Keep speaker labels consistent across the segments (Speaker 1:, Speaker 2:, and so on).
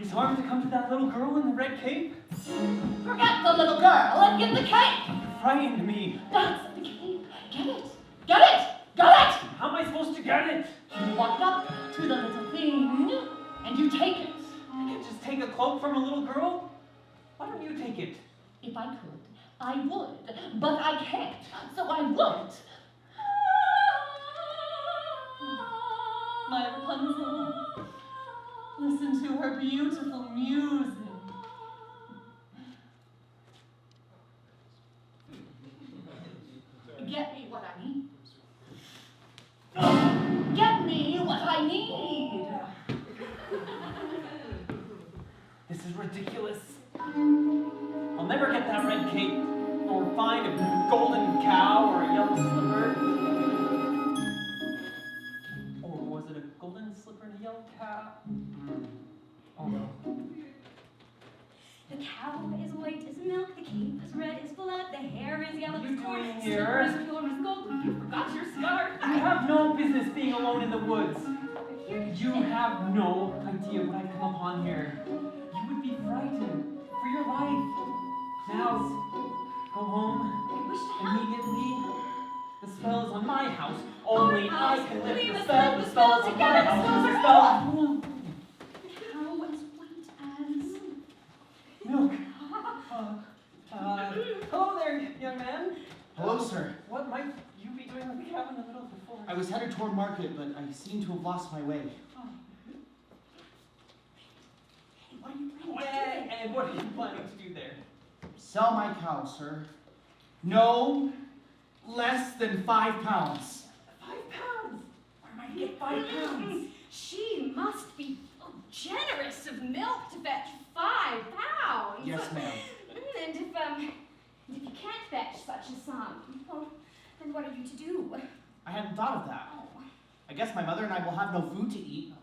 Speaker 1: Is harm to come to that little girl in the red cape?
Speaker 2: Forget the little girl and get the cape!
Speaker 1: You frightened me.
Speaker 2: That's the cape. Get it! Get it! Get it!
Speaker 1: How am I supposed to get it?
Speaker 2: You walk up to the little thing and you take it.
Speaker 1: I can't just take a cloak from a little girl. Why don't you take it?
Speaker 2: If I could, I would, but I can't, so I won't. My Rapunzel, listen to her beautiful music. Get me what I need. Get me what I need.
Speaker 1: This is ridiculous. I'll never get that red cape, or find a golden cow or a yellow slipper. Or was it a golden slipper and a yellow cow? Oh no.
Speaker 3: The cow is white as milk, the cape is red as blood, the hair is yellow
Speaker 1: What are you
Speaker 3: as corn,
Speaker 1: doing
Speaker 3: the
Speaker 1: here?
Speaker 3: slipper is pure as gold. You forgot your scarf.
Speaker 1: You have no business being alone in the woods.
Speaker 3: Here to
Speaker 1: You
Speaker 3: stay.
Speaker 1: have no idea what I've come upon here. You would be frightened for your life. Now, go home
Speaker 3: I wish to help.
Speaker 1: immediately. The spell is on my house. Only
Speaker 3: Our
Speaker 1: I
Speaker 3: house.
Speaker 1: can lift
Speaker 3: Leave
Speaker 1: the
Speaker 3: us
Speaker 1: spell.
Speaker 3: lift
Speaker 1: The
Speaker 3: the spell
Speaker 1: spell is on my
Speaker 3: together.
Speaker 1: house.
Speaker 3: The
Speaker 1: The
Speaker 3: spell
Speaker 1: spell.
Speaker 3: The cow as white as
Speaker 1: Milk. Hello there, young man.
Speaker 4: Hello, sir.
Speaker 1: What might you be doing with the cow in the middle of the forest?
Speaker 4: I was headed toward market, but I seem to have lost my way.
Speaker 3: Hey, what are you planning to do?
Speaker 1: And what are you planning to do there?
Speaker 4: Sell my cow, sir. No less than 5 pounds.
Speaker 1: 5 pounds. Where am I to get 5 pounds?
Speaker 3: She must be generous of milk to fetch 5 pounds.
Speaker 4: Yes, ma'am.
Speaker 3: And if you can't fetch such a sum, well, then what are you to do?
Speaker 4: I hadn't thought of that.
Speaker 3: Oh,
Speaker 4: I guess my mother and I will have no food to eat.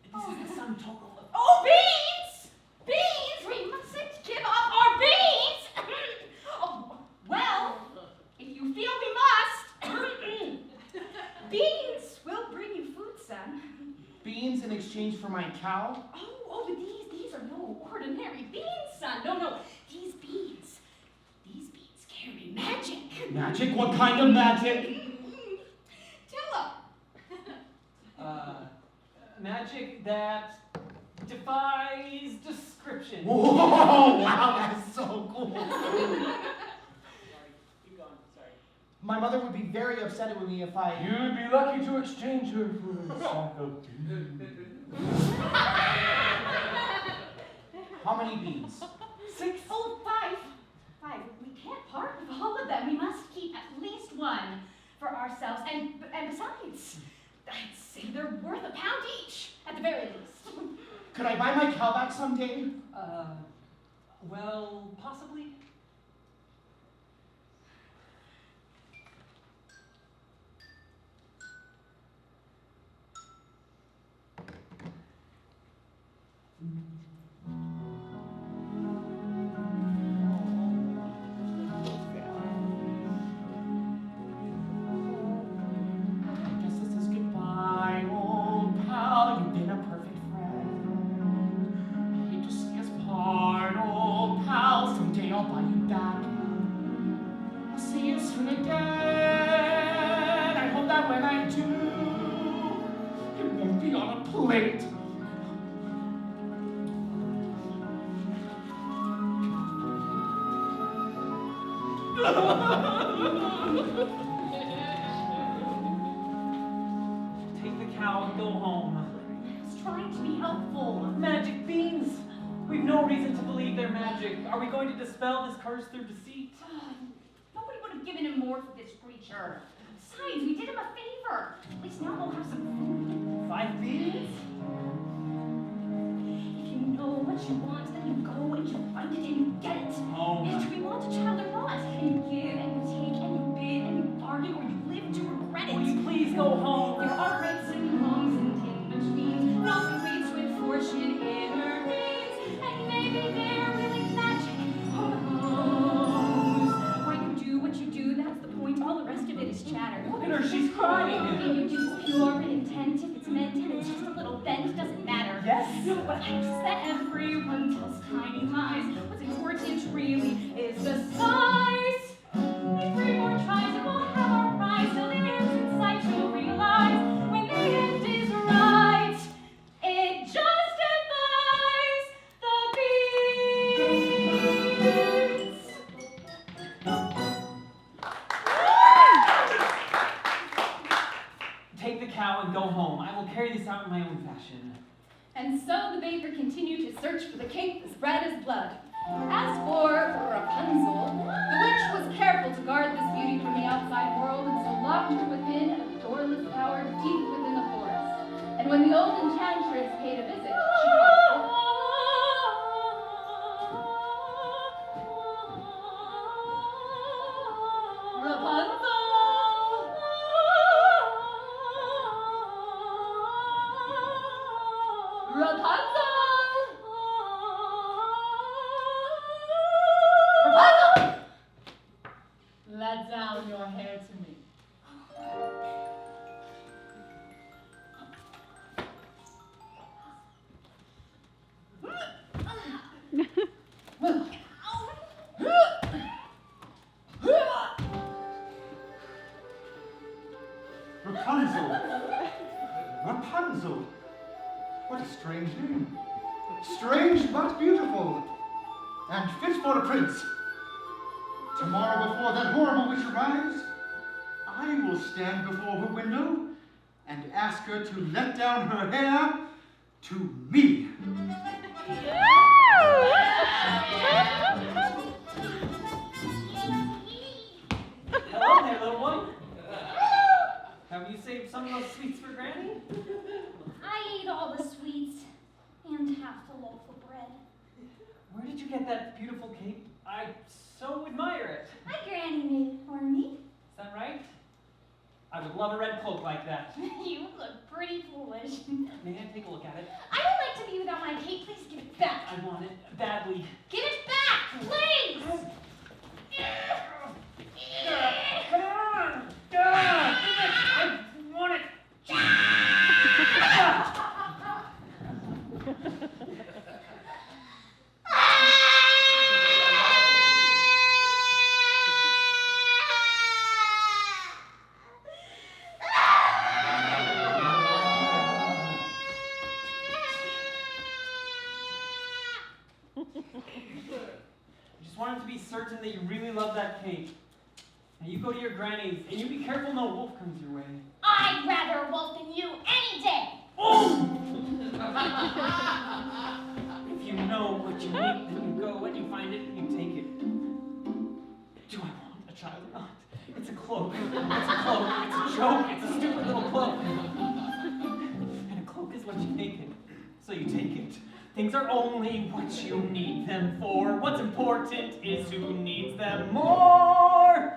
Speaker 1: This is the sum total of...
Speaker 3: oh, beans! Beans! We mustn't give up our beans! Oh, well, if you feel we must, beans will bring you food, son.
Speaker 4: Beans in exchange for my cow?
Speaker 3: Oh, but these are no ordinary beans, son. No, these beans carry magic.
Speaker 4: Magic? What kind of magic?
Speaker 3: Tell
Speaker 1: Magic that defies description.
Speaker 4: Whoa, wow, that's so cool.
Speaker 1: Keep going, sorry.
Speaker 4: My mother would be very upset with me if I...
Speaker 1: You'd be lucky to exchange her for a sack of beans.
Speaker 4: How many beans?
Speaker 1: 6.
Speaker 3: Oh, 5. We can't part with all of them. We must keep at least one for ourselves. And besides, I'd say they're worth £1 each, at the very least.
Speaker 4: Could I buy my cow back someday?
Speaker 1: Well, possibly.
Speaker 4: I guess this is goodbye, old pal. You've been a perfect friend. I hate to see us part, old pal. Someday I'll buy you back. I'll see you soon again. I hope that when I do, it won't be on a plate.
Speaker 1: Take the cow and go home.
Speaker 3: I was trying to be helpful.
Speaker 1: Magic beans! We've no reason to believe they're magic. Are we going to dispel this curse through deceit?
Speaker 3: Nobody would have given him more for this creature. Besides, we did him a favor. At least now we'll have some
Speaker 1: 5 beans?
Speaker 3: food. If you know what you want, then you go and you find it and you get it.
Speaker 1: Oh.
Speaker 3: And we want a child or not. And you give and you take and you bid and you bargain or you live to regret it.
Speaker 1: Will you please go home?
Speaker 3: There are rights and wrongs and in-betweens. Nothing waits with fortune intervenes. And maybe they're really magic. Who knows? Why you do what you do, that's the point. All the rest of it is chatter.
Speaker 1: Look at her, she's crying.
Speaker 3: And you choose pure intent if it's meant and it's just a little bent, doesn't matter.
Speaker 1: Yes?
Speaker 3: No, what I've said everyone tells tiny lies. What's important really is the size. With 3 more tries and we'll have our prize. Till the end's in sight, you'll realize when the end is right, it justifies the beats.
Speaker 1: Take the cow and go home. I will carry this out in my own fashion.
Speaker 3: And so the baker continued to search for the cake as red as blood. As for Rapunzel, the witch was careful to guard this beauty from the outside world, and so locked her within a doorless tower deep within the forest. And when the old enchantress paid a visit, she called Rapunzel! Rapunzel! Rapunzel!
Speaker 2: Let down your hair to me.
Speaker 5: Rapunzel! Rapunzel! What a strange name. Strange but beautiful. And fit for a prince. Tomorrow before that horrible witch arrives, I will stand before her window and ask her to let down her hair to me.
Speaker 1: Hello there, little one. Have you saved some of those sweets for Granny?
Speaker 3: I ate all the sweets and half the loaf of bread.
Speaker 1: Where did you get that beautiful cape? I so admire it.
Speaker 3: My granny made it for me.
Speaker 1: Is that right? I would love a red cloak like that.
Speaker 3: You look pretty foolish.
Speaker 1: May I take a look at it?
Speaker 3: I don't like to be without my cape. Please give it back.
Speaker 1: I want it badly.
Speaker 3: Give it back, please!
Speaker 1: Come on! I want it! Just wanted to be certain that you really love that cake. Now you go to your granny's, and you be careful no wolf comes your way.
Speaker 3: I'd rather a wolf than you any day.
Speaker 1: Oh! If you know what you need, then you go and you find it and you take it. Do I want a child or not? It's a cloak. It's a cloak. It's a joke. It's a stupid little cloak. And a cloak is what you make it. So you take it. Things are only what you need them for. What's important is who needs them more.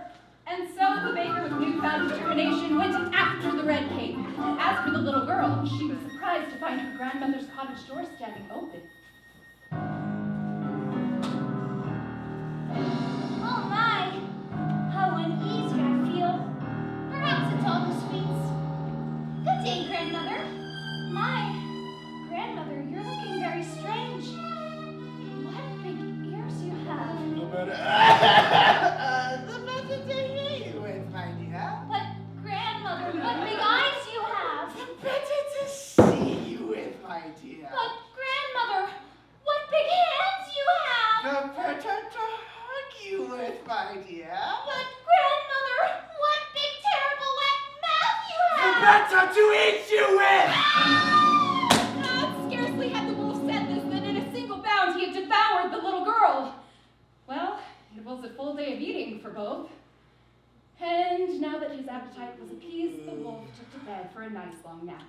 Speaker 3: And so the baker with newfound determination went after the red cape. As for the little girl, she was surprised to find her grandmother's cottage door standing open. Oh my, how uneasy I feel. Perhaps it's all the sweets. Good day, grandmother. My grandmother, you're looking very strange. What big ears you have.
Speaker 6: The better to hear you with, my dear.
Speaker 3: But grandmother, what big eyes you have.
Speaker 6: The better to see you with, my dear.
Speaker 3: But grandmother, what big hands you have.
Speaker 6: The better to hug you with, my dear.
Speaker 3: But grandmother, what big terrible wet mouth you
Speaker 6: The
Speaker 3: have.
Speaker 6: better to eat you with.
Speaker 3: Scarcely had the wolf said this than in a single bound he had devoured the little girl. Well, it was a full day of eating for both. And now that his appetite was appeased, the wolf took to bed for a nice long nap.